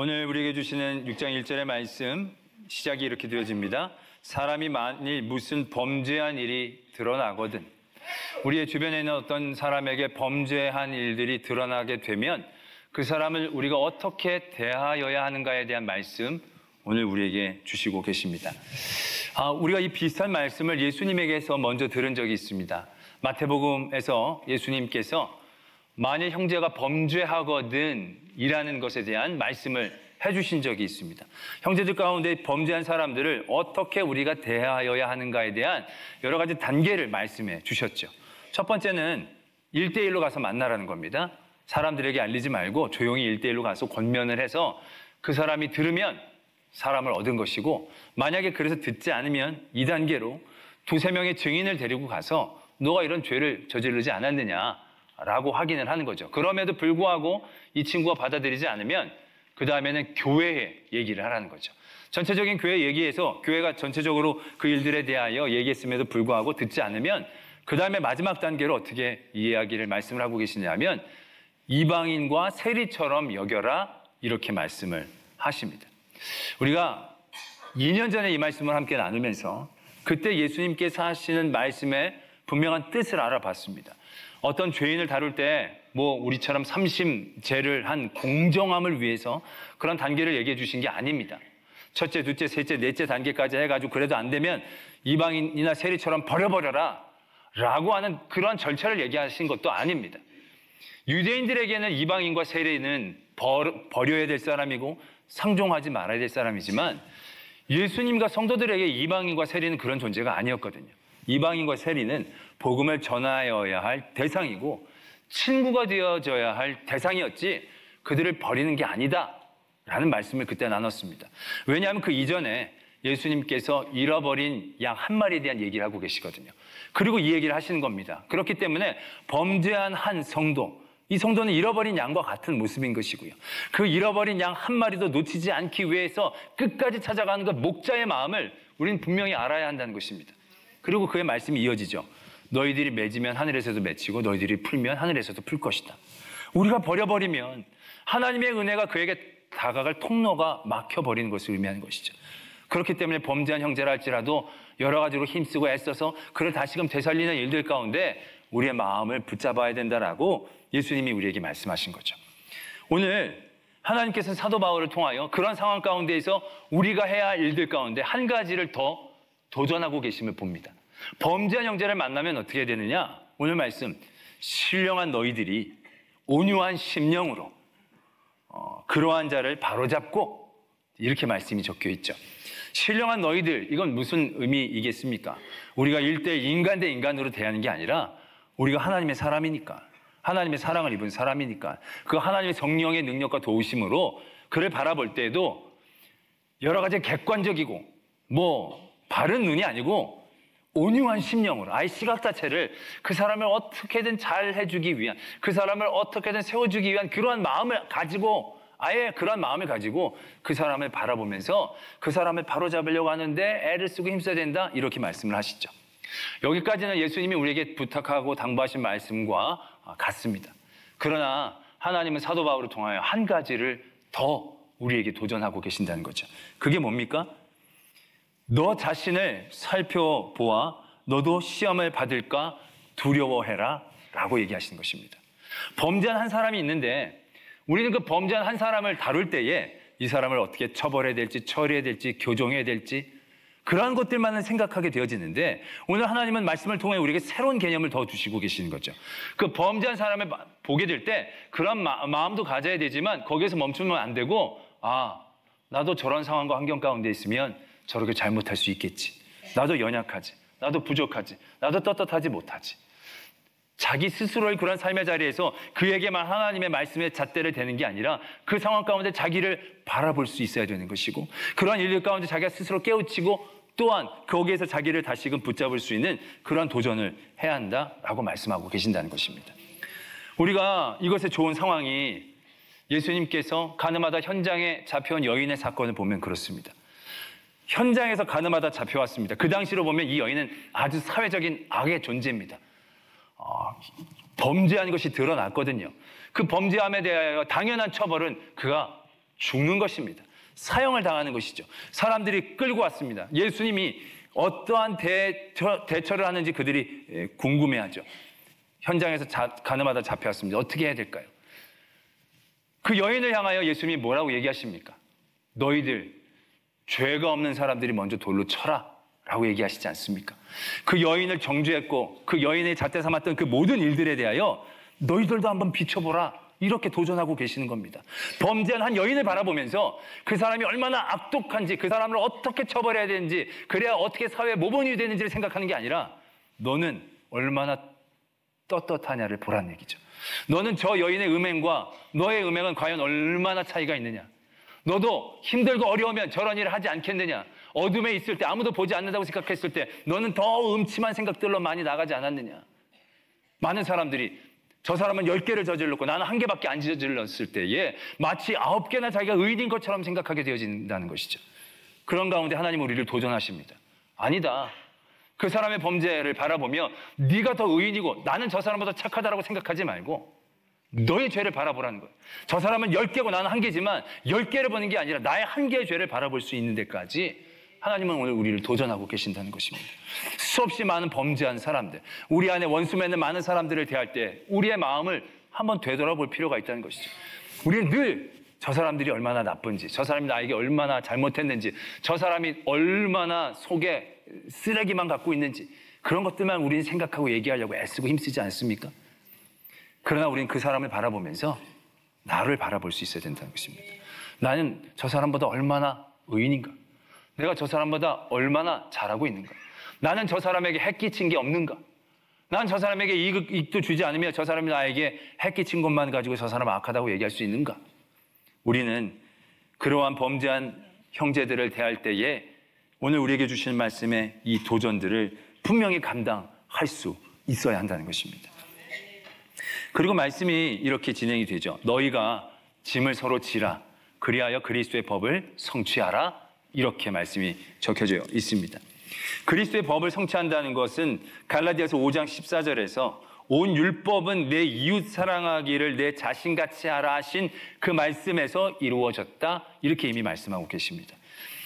오늘 우리에게 주시는 6장 1절의 말씀 시작이 이렇게 되어집니다. 사람이 만일 무슨 범죄한 일이 드러나거든, 우리의 주변에 있는 어떤 사람에게 범죄한 일들이 드러나게 되면 그 사람을 우리가 어떻게 대하여야 하는가에 대한 말씀 오늘 우리에게 주시고 계십니다. 우리가 이 비슷한 말씀을 예수님에게서 먼저 들은 적이 있습니다. 마태복음에서 예수님께서 만일 형제가 범죄하거든 이라는 것에 대한 말씀을 해주신 적이 있습니다. 형제들 가운데 범죄한 사람들을 어떻게 우리가 대하여야 하는가에 대한 여러 가지 단계를 말씀해 주셨죠. 첫 번째는 1대1로 가서 만나라는 겁니다. 사람들에게 알리지 말고 조용히 1대1로 가서 권면을 해서 그 사람이 들으면 사람을 얻은 것이고, 만약에 그래서 듣지 않으면 2단계로 두세 명의 증인을 데리고 가서 너가 이런 죄를 저지르지 않았느냐 라고 확인을 하는 거죠. 그럼에도 불구하고 이 친구가 받아들이지 않으면 그 다음에는 교회에 얘기를 하라는 거죠. 전체적인 교회 얘기에서 교회가 전체적으로 그 일들에 대하여 얘기했음에도 불구하고 듣지 않으면 그 다음에 마지막 단계로 어떻게 이야기를 말씀을 하고 계시냐면 이방인과 세리처럼 여겨라, 이렇게 말씀을 하십니다. 우리가 2년 전에 이 말씀을 함께 나누면서 그때 예수님께서 하시는 말씀의 분명한 뜻을 알아봤습니다. 어떤 죄인을 다룰 때 우리처럼 삼심제를 한 공정함을 위해서 그런 단계를 얘기해 주신 게 아닙니다. 첫째, 둘째, 셋째, 넷째 단계까지 해가지고 그래도 안 되면 이방인이나 세리처럼 버려버려라 라고 하는 그런 절차를 얘기하신 것도 아닙니다. 유대인들에게는 이방인과 세리는 버려야 될 사람이고 상종하지 말아야 될 사람이지만 예수님과 성도들에게 이방인과 세리는 그런 존재가 아니었거든요. 이방인과 세리는 복음을 전하여야 할 대상이고 친구가 되어져야 할 대상이었지 그들을 버리는 게 아니다 라는 말씀을 그때 나눴습니다. 왜냐하면 그 이전에 예수님께서 잃어버린 양 한 마리에 대한 얘기를 하고 계시거든요. 그리고 이 얘기를 하시는 겁니다. 그렇기 때문에 범죄한 한 성도, 이 성도는 잃어버린 양과 같은 모습인 것이고요. 그 잃어버린 양 한 마리도 놓치지 않기 위해서 끝까지 찾아가는 그 목자의 마음을 우리는 분명히 알아야 한다는 것입니다. 그리고 그의 말씀이 이어지죠. 너희들이 맺으면 하늘에서도 맺히고 너희들이 풀면 하늘에서도 풀 것이다. 우리가 버려버리면 하나님의 은혜가 그에게 다가갈 통로가 막혀버리는 것을 의미하는 것이죠. 그렇기 때문에 범죄한 형제라 할지라도 여러 가지로 힘쓰고 애써서 그를 다시금 되살리는 일들 가운데 우리의 마음을 붙잡아야 된다라고 예수님이 우리에게 말씀하신 거죠. 오늘 하나님께서는 사도 바울을 통하여 그런 상황 가운데에서 우리가 해야 할 일들 가운데 한 가지를 더 도전하고 계심을 봅니다. 범죄한 형제를 만나면 어떻게 되느냐? 오늘 말씀, 신령한 너희들이 온유한 심령으로 그러한 자를 바로잡고, 이렇게 말씀이 적혀 있죠. 신령한 너희들, 이건 무슨 의미이겠습니까? 우리가 1대1 인간 대 인간으로 대하는 게 아니라 우리가 하나님의 사람이니까, 하나님의 사랑을 입은 사람이니까 그 하나님의 성령의 능력과 도우심으로 그를 바라볼 때에도 여러 가지 객관적이고 바른 눈이 아니고 온유한 심령으로, 아예 시각 자체를 그 사람을 어떻게든 잘 해주기 위한, 그 사람을 어떻게든 세워주기 위한 그러한 마음을 가지고, 아예 그런 마음을 가지고 그 사람을 바라보면서 그 사람을 바로잡으려고 하는데 애를 쓰고 힘써야 된다, 이렇게 말씀을 하시죠. 여기까지는 예수님이 우리에게 부탁하고 당부하신 말씀과 같습니다. 그러나 하나님은 사도 바울을 통하여 한 가지를 더 우리에게 도전하고 계신다는 거죠. 그게 뭡니까? 너 자신을 살펴보아 너도 시험을 받을까 두려워해라 라고 얘기하시는 것입니다. 범죄한 한 사람이 있는데 우리는 그 범죄한 한 사람을 다룰 때에 이 사람을 어떻게 처벌해야 될지, 처리해야 될지, 교정해야 될지, 그러한 것들만은 생각하게 되어지는데 오늘 하나님은 말씀을 통해 우리에게 새로운 개념을 더 주시고 계시는 거죠. 그 범죄한 사람을 보게 될 때 그런 마음도 가져야 되지만 거기에서 멈추면 안 되고, 나도 저런 상황과 환경 가운데 있으면 저렇게 잘못할 수 있겠지. 나도 연약하지. 나도 부족하지. 나도 떳떳하지 못하지. 자기 스스로의 그런 삶의 자리에서 그에게만 하나님의 말씀에 잣대를 대는 게 아니라 그 상황 가운데 자기를 바라볼 수 있어야 되는 것이고, 그러한 일들 가운데 자기가 스스로 깨우치고 또한 거기에서 자기를 다시금 붙잡을 수 있는 그러한 도전을 해야 한다라고 말씀하고 계신다는 것입니다. 우리가 이것의 좋은 상황이 예수님께서 가늠하다 현장에 잡혀온 여인의 사건을 보면 그렇습니다. 현장에서 가늠하다 잡혀왔습니다. 그 당시로 보면 이 여인은 아주 사회적인 악의 존재입니다. 범죄한 것이 드러났거든요. 그 범죄함에 대하여 당연한 처벌은 그가 죽는 것입니다. 사형을 당하는 것이죠. 사람들이 끌고 왔습니다. 예수님이 어떠한 대처를 하는지 그들이 궁금해하죠. 현장에서 가늠하다 잡혀왔습니다. 어떻게 해야 될까요? 그 여인을 향하여 예수님이 뭐라고 얘기하십니까? 너희들 죄가 없는 사람들이 먼저 돌로 쳐라 라고 얘기하시지 않습니까? 그 여인을 정죄했고 그 여인의 잣대 삼았던 그 모든 일들에 대하여 너희들도 한번 비춰보라, 이렇게 도전하고 계시는 겁니다. 범죄한 한 여인을 바라보면서 그 사람이 얼마나 악독한지, 그 사람을 어떻게 처벌해야 되는지, 그래야 어떻게 사회의 모범이 되는지를 생각하는 게 아니라 너는 얼마나 떳떳하냐를 보라는 얘기죠. 너는 저 여인의 음행과 너의 음행은 과연 얼마나 차이가 있느냐. 너도 힘들고 어려우면 저런 일을 하지 않겠느냐. 어둠에 있을 때, 아무도 보지 않는다고 생각했을 때 너는 더 음침한 생각들로 많이 나가지 않았느냐. 많은 사람들이 저 사람은 10개를 저질렀고 나는 1개밖에 안 저질렀을 때에 마치 9개나 자기가 의인인 것처럼 생각하게 되어진다는 것이죠. 그런 가운데 하나님은 우리를 도전하십니다. 아니다. 그 사람의 범죄를 바라보며 네가 더 의인이고 나는 저 사람보다 착하다라고 생각하지 말고 너의 죄를 바라보라는 거예요. 저 사람은 10개고 나는 1개지만 10개를 보는 게 아니라 나의 1개의 죄를 바라볼 수 있는 데까지 하나님은 오늘 우리를 도전하고 계신다는 것입니다. 수없이 많은 범죄한 사람들, 우리 안에 원수 맺는 많은 사람들을 대할 때 우리의 마음을 한번 되돌아볼 필요가 있다는 것이죠. 우리는 늘 저 사람들이 얼마나 나쁜지, 저 사람이 나에게 얼마나 잘못했는지, 저 사람이 얼마나 속에 쓰레기만 갖고 있는지, 그런 것들만 우리는 생각하고 얘기하려고 애쓰고 힘쓰지 않습니까? 그러나 우리는 그 사람을 바라보면서 나를 바라볼 수 있어야 된다는 것입니다. 나는 저 사람보다 얼마나 의인인가? 내가 저 사람보다 얼마나 잘하고 있는가? 나는 저 사람에게 해끼친 게 없는가? 난 저 사람에게 이익도 주지 않으며 저 사람이 나에게 해끼친 것만 가지고 저 사람 악하다고 얘기할 수 있는가? 우리는 그러한 범죄한 형제들을 대할 때에 오늘 우리에게 주시는 말씀의 이 도전들을 분명히 감당할 수 있어야 한다는 것입니다. 그리고 말씀이 이렇게 진행이 되죠. 너희가 짐을 서로 지라, 그리하여 그리스도의 법을 성취하라, 이렇게 말씀이 적혀져 있습니다. 그리스도의 법을 성취한다는 것은 갈라디아서 5장 14절에서 온 율법은 내 이웃 사랑하기를 내 자신같이 하라 하신 그 말씀에서 이루어졌다, 이렇게 이미 말씀하고 계십니다.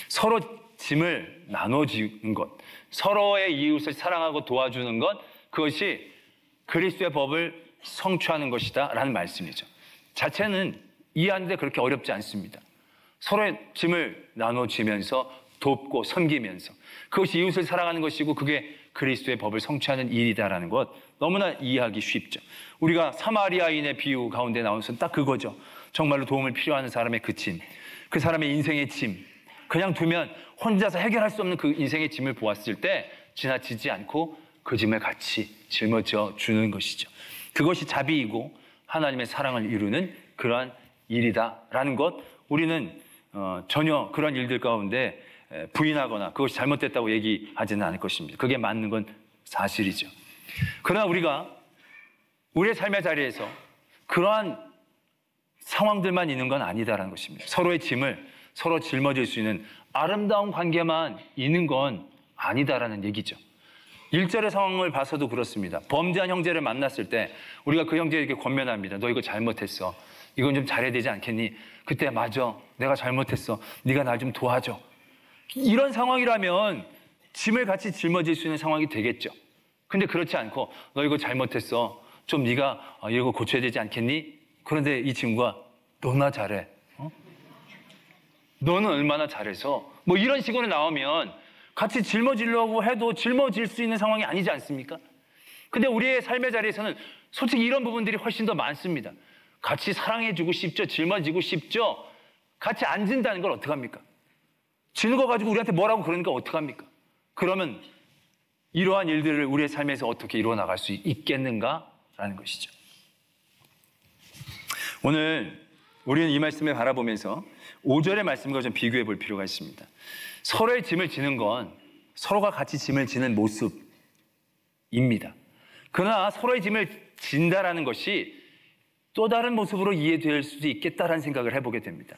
서로 짐을 나눠주는 것, 서로의 이웃을 사랑하고 도와주는 것, 그것이 그리스도의 법을 성취하는 것이다 라는 말씀이죠. 자체는 이해하는데 그렇게 어렵지 않습니다. 서로의 짐을 나눠주면서 돕고 섬기면서 그것이 이웃을 사랑하는 것이고 그게 그리스도의 법을 성취하는 일이다라는 것, 너무나 이해하기 쉽죠. 우리가 사마리아인의 비유 가운데 나온 것은 딱 그거죠. 정말로 도움을 필요하는 사람의 그 짐, 그 사람의 인생의 짐, 그냥 두면 혼자서 해결할 수 없는 그 인생의 짐을 보았을 때 지나치지 않고 그 짐을 같이 짊어져 주는 것이죠. 그것이 자비이고 하나님의 사랑을 이루는 그러한 일이다라는 것, 우리는 전혀 그런 일들 가운데 부인하거나 그것이 잘못됐다고 얘기하지는 않을 것입니다. 그게 맞는 건 사실이죠. 그러나 우리가 우리의 삶의 자리에서 그러한 상황들만 있는 건 아니다라는 것입니다. 서로의 짐을 서로 짊어질 수 있는 아름다운 관계만 있는 건 아니다라는 얘기죠. 1절의 상황을 봐서도 그렇습니다. 범죄한 형제를 만났을 때 우리가 그 형제에게 권면합니다. 너 이거 잘못했어. 이건 좀 잘해야 되지 않겠니? 그때 맞아. 내가 잘못했어. 네가 날 좀 도와줘. 이런 상황이라면 짐을 같이 짊어질 수 있는 상황이 되겠죠. 근데 그렇지 않고 너 이거 잘못했어. 좀 네가 이거 고쳐야 되지 않겠니? 그런데 이 친구가 너나 잘해. 너는 얼마나 잘해서 뭐 이런 식으로 나오면 같이 짊어지려고 해도 짊어질 수 있는 상황이 아니지 않습니까? 근데 우리의 삶의 자리에서는 솔직히 이런 부분들이 훨씬 더 많습니다. 같이 사랑해주고 싶죠. 짊어지고 싶죠. 같이 앉은다는 걸 어떡합니까? 지는 거 가지고 우리한테 뭐라고 그러니까 어떡합니까? 그러면 이러한 일들을 우리의 삶에서 어떻게 이루어 나갈 수 있겠는가라는 것이죠. 오늘 우리는 이 말씀을 바라보면서 5절의 말씀과 좀 비교해 볼 필요가 있습니다. 서로의 짐을 지는 건 서로가 같이 짐을 지는 모습입니다. 그러나 서로의 짐을 진다라는 것이 또 다른 모습으로 이해될 수도 있겠다라는 생각을 해보게 됩니다.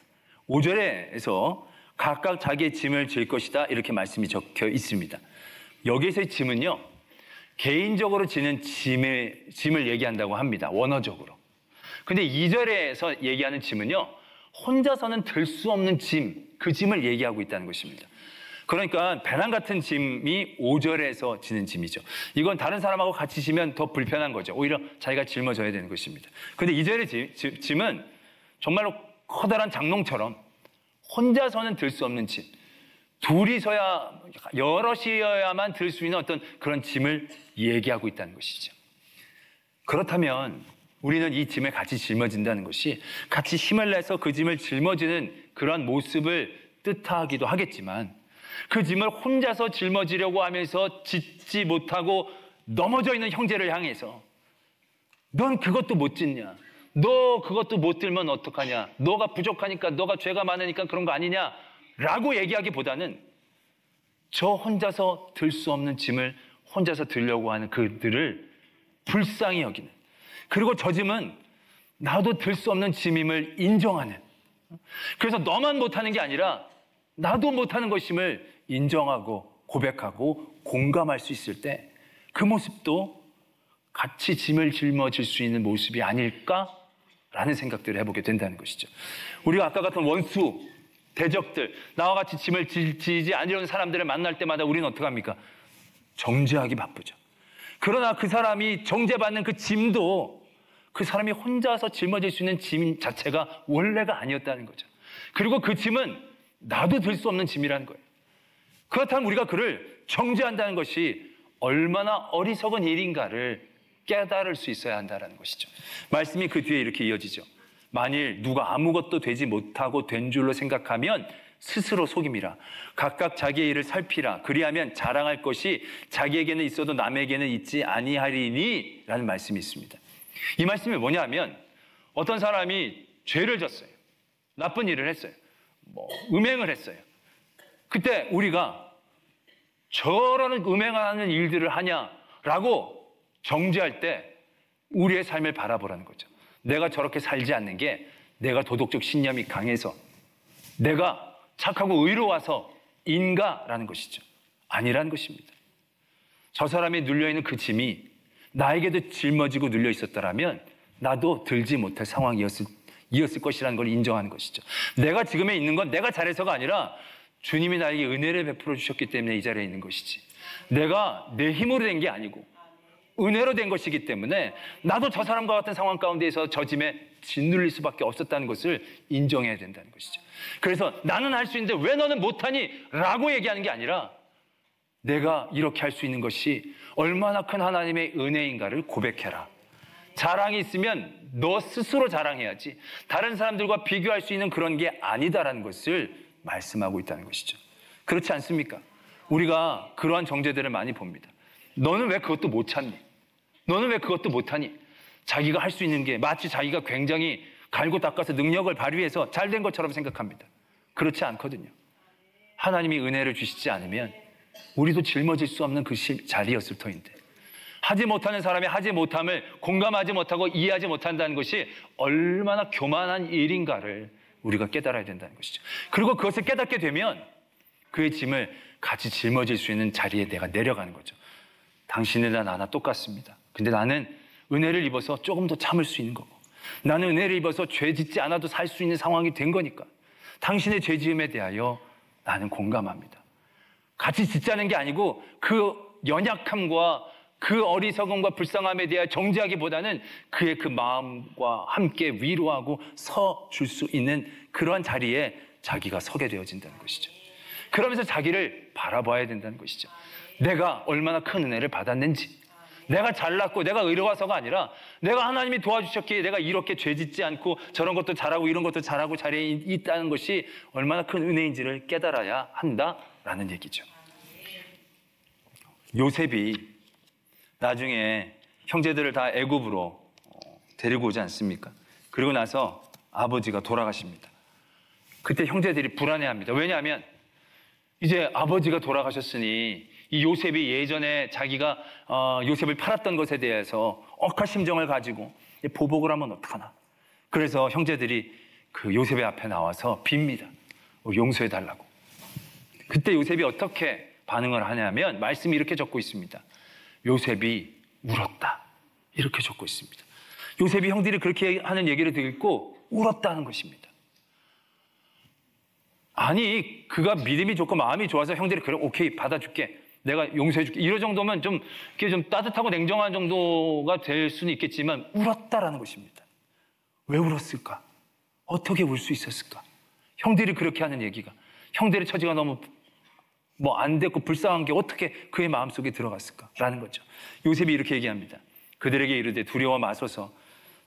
5절에서 각각 자기의 짐을 질 것이다, 이렇게 말씀이 적혀 있습니다. 여기서의 짐은요, 개인적으로 지는 짐을 얘기한다고 합니다. 원어적으로. 근데 2절에서 얘기하는 짐은요, 혼자서는 들 수 없는 짐, 그 짐을 얘기하고 있다는 것입니다. 그러니까 배낭 같은 짐이 5절에서 지는 짐이죠. 이건 다른 사람하고 같이 지면 더 불편한 거죠. 오히려 자기가 짊어져야 되는 것입니다. 그런데 2절의 짐은 정말로 커다란 장롱처럼 혼자서는 들 수 없는 짐, 둘이서야, 여럿이어야만 들 수 있는 어떤 그런 짐을 얘기하고 있다는 것이죠. 그렇다면 우리는 이 짐을 같이 짊어진다는 것이 같이 힘을 내서 그 짐을 짊어지는 그런 모습을 뜻하기도 하겠지만, 그 짐을 혼자서 짊어지려고 하면서 짓지 못하고 넘어져 있는 형제를 향해서 넌 그것도 못 짓냐? 너 그것도 못 들면 어떡하냐? 너가 부족하니까, 너가 죄가 많으니까 그런 거 아니냐? 라고 얘기하기보다는 저 혼자서 들 수 없는 짐을 혼자서 들려고 하는 그들을 불쌍히 여기는, 그리고 저 짐은 나도 들 수 없는 짐임을 인정하는, 그래서 너만 못하는 게 아니라 나도 못하는 것임을 인정하고 고백하고 공감할 수 있을 때 그 모습도 같이 짐을 짊어질 수 있는 모습이 아닐까라는 생각들을 해보게 된다는 것이죠. 우리가 아까 같은 원수, 대적들, 나와 같이 짐을 지지 않으려는 사람들을 만날 때마다 우리는 어떻게 합니까? 정죄하기 바쁘죠. 그러나 그 사람이 정죄받는 그 짐도 그 사람이 혼자서 짊어질 수 있는 짐 자체가 원래가 아니었다는 거죠. 그리고 그 짐은 나도 들 수 없는 짐이라는 거예요. 그렇다면 우리가 그를 정죄한다는 것이 얼마나 어리석은 일인가를 깨달을 수 있어야 한다는 것이죠. 말씀이 그 뒤에 이렇게 이어지죠. 만일 누가 아무것도 되지 못하고 된 줄로 생각하면 스스로 속임이라. 각각 자기의 일을 살피라. 그리하면 자랑할 것이 자기에게는 있어도 남에게는 있지 아니하리니 라는 말씀이 있습니다. 이 말씀이 뭐냐면, 어떤 사람이 죄를 졌어요. 나쁜 일을 했어요. 음행을 했어요. 그때 우리가 저런 음행하는 일들을 하냐라고 정죄할 때 우리의 삶을 바라보라는 거죠. 내가 저렇게 살지 않는 게 내가 도덕적 신념이 강해서, 내가 착하고 의로워서인가라는 것이죠. 아니라는 것입니다. 저 사람이 눌려있는 그 짐이 나에게도 짊어지고 눌려 있었더라면 나도 들지 못할 상황이었을 것이라는 걸 인정하는 것이죠. 내가 지금에 있는 건 내가 잘해서가 아니라 주님이 나에게 은혜를 베풀어 주셨기 때문에 이 자리에 있는 것이지, 내가 내 힘으로 된 게 아니고 은혜로 된 것이기 때문에 나도 저 사람과 같은 상황 가운데에서 저 짐에 짓눌릴 수밖에 없었다는 것을 인정해야 된다는 것이죠. 그래서 나는 할 수 있는데 왜 너는 못하니? 라고 얘기하는 게 아니라 내가 이렇게 할 수 있는 것이 얼마나 큰 하나님의 은혜인가를 고백해라. 자랑이 있으면 너 스스로 자랑해야지 다른 사람들과 비교할 수 있는 그런 게 아니다라는 것을 말씀하고 있다는 것이죠. 그렇지 않습니까? 우리가 그러한 정죄들을 많이 봅니다. 너는 왜 그것도 못 찾니? 너는 왜 그것도 못하니? 자기가 할 수 있는 게 마치 자기가 굉장히 갈고 닦아서 능력을 발휘해서 잘된 것처럼 생각합니다. 그렇지 않거든요. 하나님이 은혜를 주시지 않으면 우리도 짊어질 수 없는 그 자리였을 터인데, 하지 못하는 사람이 하지 못함을 공감하지 못하고 이해하지 못한다는 것이 얼마나 교만한 일인가를 우리가 깨달아야 된다는 것이죠. 그리고 그것을 깨닫게 되면 그의 짐을 같이 짊어질 수 있는 자리에 내가 내려가는 거죠. 당신이나 나나 똑같습니다. 근데 나는 은혜를 입어서 조금 더 참을 수 있는 거고, 나는 은혜를 입어서 죄 짓지 않아도 살 수 있는 상황이 된 거니까 당신의 죄 지음에 대하여 나는 공감합니다. 같이 짓자는 게 아니고 그 연약함과 그 어리석음과 불쌍함에 대하여 정죄하기보다는 그의 그 마음과 함께 위로하고 서 줄 수 있는 그러한 자리에 자기가 서게 되어진다는 것이죠. 그러면서 자기를 바라봐야 된다는 것이죠. 내가 얼마나 큰 은혜를 받았는지, 내가 잘났고 내가 의로워서가 아니라 내가 하나님이 도와주셨기에 내가 이렇게 죄짓지 않고 저런 것도 잘하고 이런 것도 잘하고 자리에 있다는 것이 얼마나 큰 은혜인지를 깨달아야 한다라는 얘기죠. 요셉이 나중에 형제들을 다 애굽으로 데리고 오지 않습니까? 그리고 나서 아버지가 돌아가십니다. 그때 형제들이 불안해합니다. 왜냐하면 이제 아버지가 돌아가셨으니 이 요셉이 예전에 자기가 요셉을 팔았던 것에 대해서 억한 심정을 가지고 보복을 하면 어떡하나. 그래서 형제들이 그 요셉의 앞에 나와서 빕니다. 용서해달라고. 그때 요셉이 어떻게 반응을 하냐면 말씀이 이렇게 적고 있습니다. 요셉이 울었다. 이렇게 적고 있습니다. 요셉이 형들이 그렇게 하는 얘기를 듣고 울었다는 것입니다. 아니, 그가 믿음이 좋고 마음이 좋아서 형들이 그래, 오케이, 받아줄게. 내가 용서해줄게. 이런 정도면 좀, 이렇게 좀 따뜻하고 냉정한 정도가 될 수는 있겠지만, 울었다라는 것입니다. 왜 울었을까? 어떻게 울 수 있었을까? 형들이 그렇게 하는 얘기가, 형들의 처지가 너무 안 됐고 불쌍한 게 어떻게 그의 마음속에 들어갔을까라는 거죠. 요셉이 이렇게 얘기합니다. 그들에게 이르되 두려워 마소서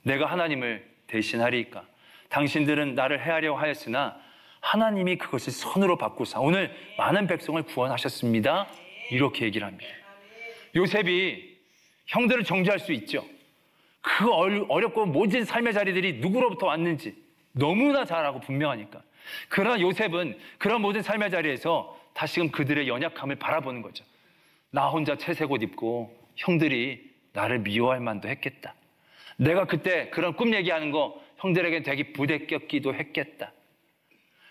내가 하나님을 대신하리이까. 당신들은 나를 해하려고 하였으나 하나님이 그것을 선으로 바꾸사 오늘 많은 백성을 구원하셨습니다. 이렇게 얘기를 합니다. 요셉이 형들을 정죄할 수 있죠. 그 어렵고 모진 삶의 자리들이 누구로부터 왔는지 너무나 잘 알고 분명하니까. 그러나 요셉은 그런 모든 삶의 자리에서 다시금 그들의 연약함을 바라보는 거죠. 나 혼자 채색 옷 입고 형들이 나를 미워할 만도 했겠다. 내가 그때 그런 꿈 얘기하는 거 형들에게 되게 부대꼈기도 했겠다.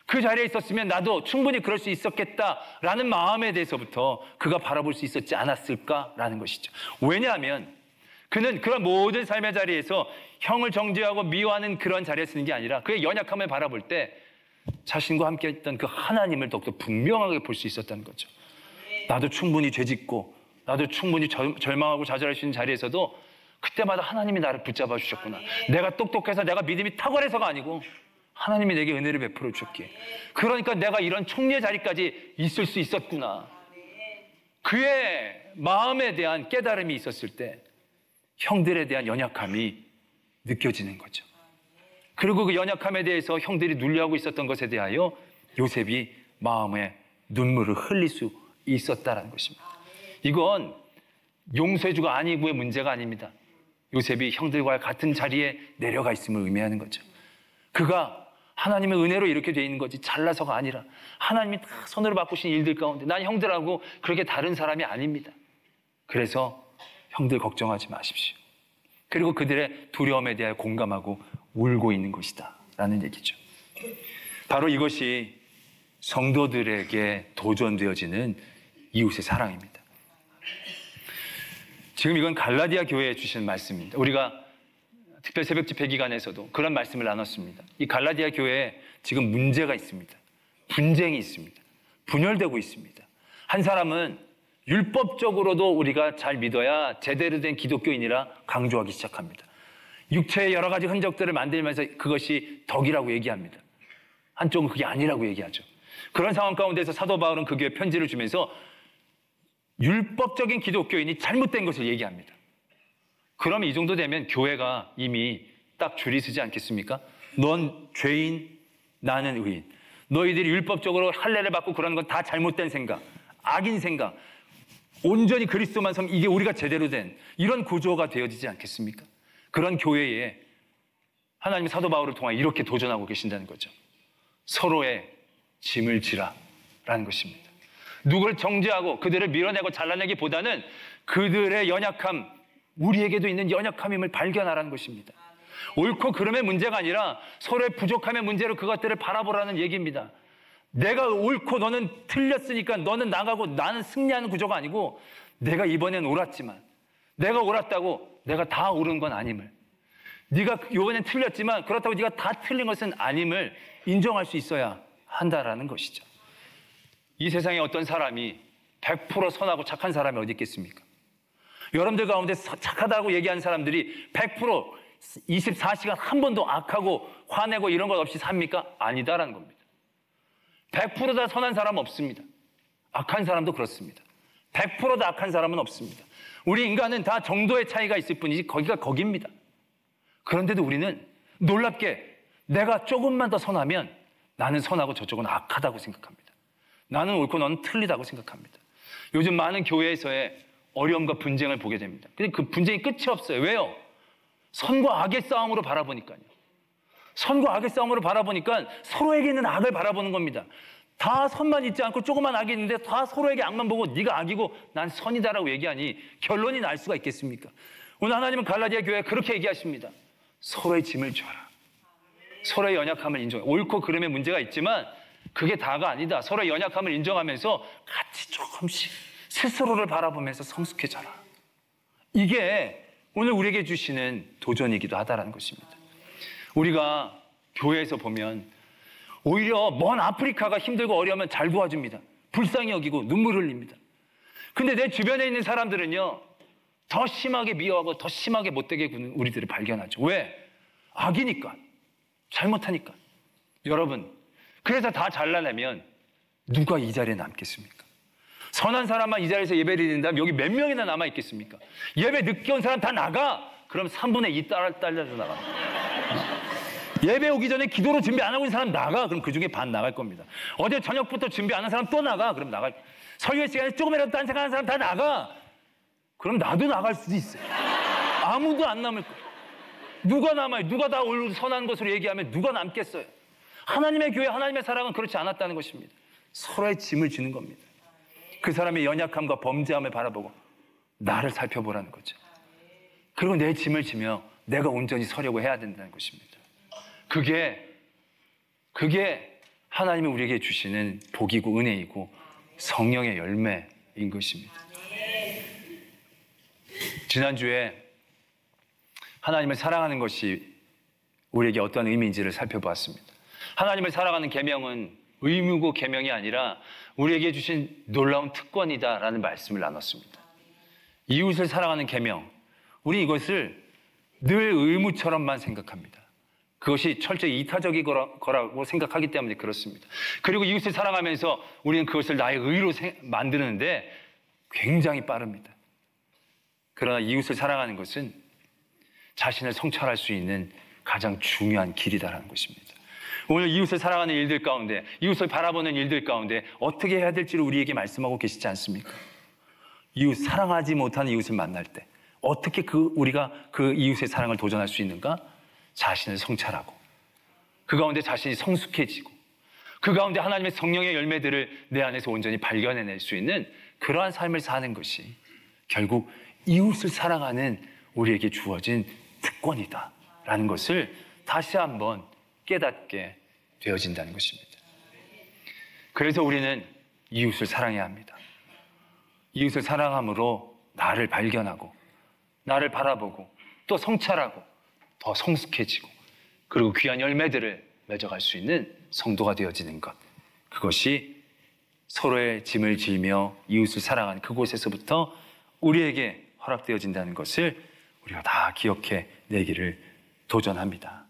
그 자리에 있었으면 나도 충분히 그럴 수 있었겠다라는 마음에 대해서부터 그가 바라볼 수 있었지 않았을까라는 것이죠. 왜냐하면 그는 그런 모든 삶의 자리에서 형을 정죄하고 미워하는 그런 자리에 쓰는 게 아니라 그의 연약함을 바라볼 때 자신과 함께 했던 그 하나님을 더욱더 분명하게 볼 수 있었다는 거죠. 나도 충분히 죄짓고 나도 충분히 절망하고 좌절할 수 있는 자리에서도 그때마다 하나님이 나를 붙잡아 주셨구나. 내가 똑똑해서 내가 믿음이 탁월해서가 아니고 하나님이 내게 은혜를 베풀어 주셨기에, 그러니까 내가 이런 총리의 자리까지 있을 수 있었구나. 그의 마음에 대한 깨달음이 있었을 때 형들에 대한 연약함이 느껴지는 거죠. 그리고 그 연약함에 대해서 형들이 눌려하고 있었던 것에 대하여 요셉이 마음에 눈물을 흘릴 수 있었다는 것입니다. 이건 용서해주고 아니고의 문제가 아닙니다. 요셉이 형들과 같은 자리에 내려가 있음을 의미하는 거죠. 그가 하나님의 은혜로 이렇게 돼 있는 거지 잘나서가 아니라 하나님이 다 손으로 바꾸신 일들 가운데 난 형들하고 그렇게 다른 사람이 아닙니다. 그래서 형들 걱정하지 마십시오. 그리고 그들의 두려움에 대해 공감하고 울고 있는 것이다 라는 얘기죠. 바로 이것이 성도들에게 도전되어지는 이웃의 사랑입니다. 지금 이건 갈라디아 교회에 주신 말씀입니다. 우리가 특별 새벽 집회 기간에서도 그런 말씀을 나눴습니다. 이 갈라디아 교회에 지금 문제가 있습니다. 분쟁이 있습니다. 분열되고 있습니다. 한 사람은 율법적으로도 우리가 잘 믿어야 제대로 된 기독교인이라 강조하기 시작합니다. 육체의 여러 가지 흔적들을 만들면서 그것이 덕이라고 얘기합니다. 한쪽은 그게 아니라고 얘기하죠. 그런 상황 가운데서 사도 바울은 그 교회에 편지를 주면서 율법적인 기독교인이 잘못된 것을 얘기합니다. 그러면 이 정도 되면 교회가 이미 딱 줄이 서지 않겠습니까? 넌 죄인, 나는 의인. 너희들이 율법적으로 할례를 받고 그런 건 다 잘못된 생각, 악인 생각, 온전히 그리스도만 섬 이게 우리가 제대로 된 이런 구조가 되어지지 않겠습니까? 그런 교회에 하나님 사도 바울을 통해 이렇게 도전하고 계신다는 거죠. 서로의 짐을 지라라는 것입니다. 누구를 정죄하고 그들을 밀어내고 잘라내기보다는 그들의 연약함, 우리에게도 있는 연약함임을 발견하라는 것입니다. 옳고 그름의 문제가 아니라 서로의 부족함의 문제로 그것들을 바라보라는 얘기입니다. 내가 옳고 너는 틀렸으니까 너는 나가고 나는 승리하는 구조가 아니고 내가 이번엔 옳았지만 내가 옳았다고 내가 다 옳은 건 아님을, 네가 이번엔 틀렸지만 그렇다고 네가 다 틀린 것은 아님을 인정할 수 있어야 한다라는 것이죠. 이 세상에 어떤 사람이 100% 선하고 착한 사람이 어디 있겠습니까? 여러분들 가운데 착하다고 얘기하는 사람들이 100% 24시간 한 번도 악하고 화내고 이런 것 없이 삽니까? 아니다라는 겁니다. 100% 다 선한 사람은 없습니다. 악한 사람도 그렇습니다. 100% 다 악한 사람은 없습니다. 우리 인간은 다 정도의 차이가 있을 뿐이지 거기가 거기입니다. 그런데도 우리는 놀랍게 내가 조금만 더 선하면 나는 선하고 저쪽은 악하다고 생각합니다. 나는 옳고 너는 틀리다고 생각합니다. 요즘 많은 교회에서의 어려움과 분쟁을 보게 됩니다. 근데 그 분쟁이 끝이 없어요. 왜요? 선과 악의 싸움으로 바라보니까요. 선과 악의 싸움으로 바라보니까 서로에게 있는 악을 바라보는 겁니다. 다 선만 있지 않고 조그만 악이 있는데 다 서로에게 악만 보고 네가 악이고 난 선이다라고 얘기하니 결론이 날 수가 있겠습니까? 오늘 하나님은 갈라디아 교회에 그렇게 얘기하십니다. 서로의 짐을 져라. 서로의 연약함을 인정해. 옳고 그름의 문제가 있지만 그게 다가 아니다. 서로의 연약함을 인정하면서 같이 조금씩 스스로를 바라보면서 성숙해져라. 이게 오늘 우리에게 주시는 도전이기도 하다라는 것입니다. 우리가 교회에서 보면 오히려 먼 아프리카가 힘들고 어려우면 잘 도와줍니다. 불쌍히 여기고 눈물 흘립니다. 근데 내 주변에 있는 사람들은요, 더 심하게 미워하고 더 심하게 못되게 구는 우리들을 발견하죠. 왜? 악이니까. 잘못하니까. 여러분, 그래서 다 잘라내면 누가 이 자리에 남겠습니까? 선한 사람만 이 자리에서 예배를 드린다면 여기 몇 명이나 남아있겠습니까? 예배 늦게 온 사람 다 나가! 그럼 3분의 2 딸려서 나가. 예배 오기 전에 기도로 준비 안 하고 있는 사람 나가. 그럼 그 중에 반 나갈 겁니다. 어제 저녁부터 준비 안 한 사람 또 나가. 그럼 나갈. 설교 시간에 조금이라도 딴생각하는 사람 다 나가. 그럼 나도 나갈 수도 있어요. 아무도 안 남을 거예요. 누가 남아요? 누가 다 옳고 선한 것으로 얘기하면 누가 남겠어요? 하나님의 교회, 하나님의 사랑은 그렇지 않았다는 것입니다. 서로의 짐을 지는 겁니다. 그 사람의 연약함과 범죄함을 바라보고 나를 살펴보라는 거죠. 그리고 내 짐을 지며 내가 온전히 서려고 해야 된다는 것입니다. 그게 하나님이 우리에게 주시는 복이고 은혜이고 성령의 열매인 것입니다. 지난주에 하나님을 사랑하는 것이 우리에게 어떤 의미인지를 살펴보았습니다. 하나님을 사랑하는 계명은 의무고 계명이 아니라 우리에게 주신 놀라운 특권이다라는 말씀을 나눴습니다. 이웃을 사랑하는 계명, 우리 이것을 늘 의무처럼만 생각합니다. 그것이 철저히 이타적인 거라고 생각하기 때문에 그렇습니다. 그리고 이웃을 사랑하면서 우리는 그것을 나의 의로 만드는데 굉장히 빠릅니다. 그러나 이웃을 사랑하는 것은 자신을 성찰할 수 있는 가장 중요한 길이다라는 것입니다. 오늘 이웃을 사랑하는 일들 가운데, 이웃을 바라보는 일들 가운데 어떻게 해야 될지를 우리에게 말씀하고 계시지 않습니까? 이웃, 사랑하지 못하는 이웃을 만날 때 어떻게 우리가 그 이웃의 사랑을 도전할 수 있는가? 자신을 성찰하고 그 가운데 자신이 성숙해지고 그 가운데 하나님의 성령의 열매들을 내 안에서 온전히 발견해낼 수 있는 그러한 삶을 사는 것이 결국 이웃을 사랑하는 우리에게 주어진 특권이다라는 것을 다시 한번 깨닫게 되어진다는 것입니다. 그래서 우리는 이웃을 사랑해야 합니다. 이웃을 사랑함으로 나를 발견하고 나를 바라보고 또 성찰하고 더 성숙해지고 그리고 귀한 열매들을 맺어갈 수 있는 성도가 되어지는 것, 그것이 서로의 짐을 지며 이웃을 사랑하는 그곳에서부터 우리에게 허락되어진다는 것을 우리가 다 기억해 내기를 도전합니다.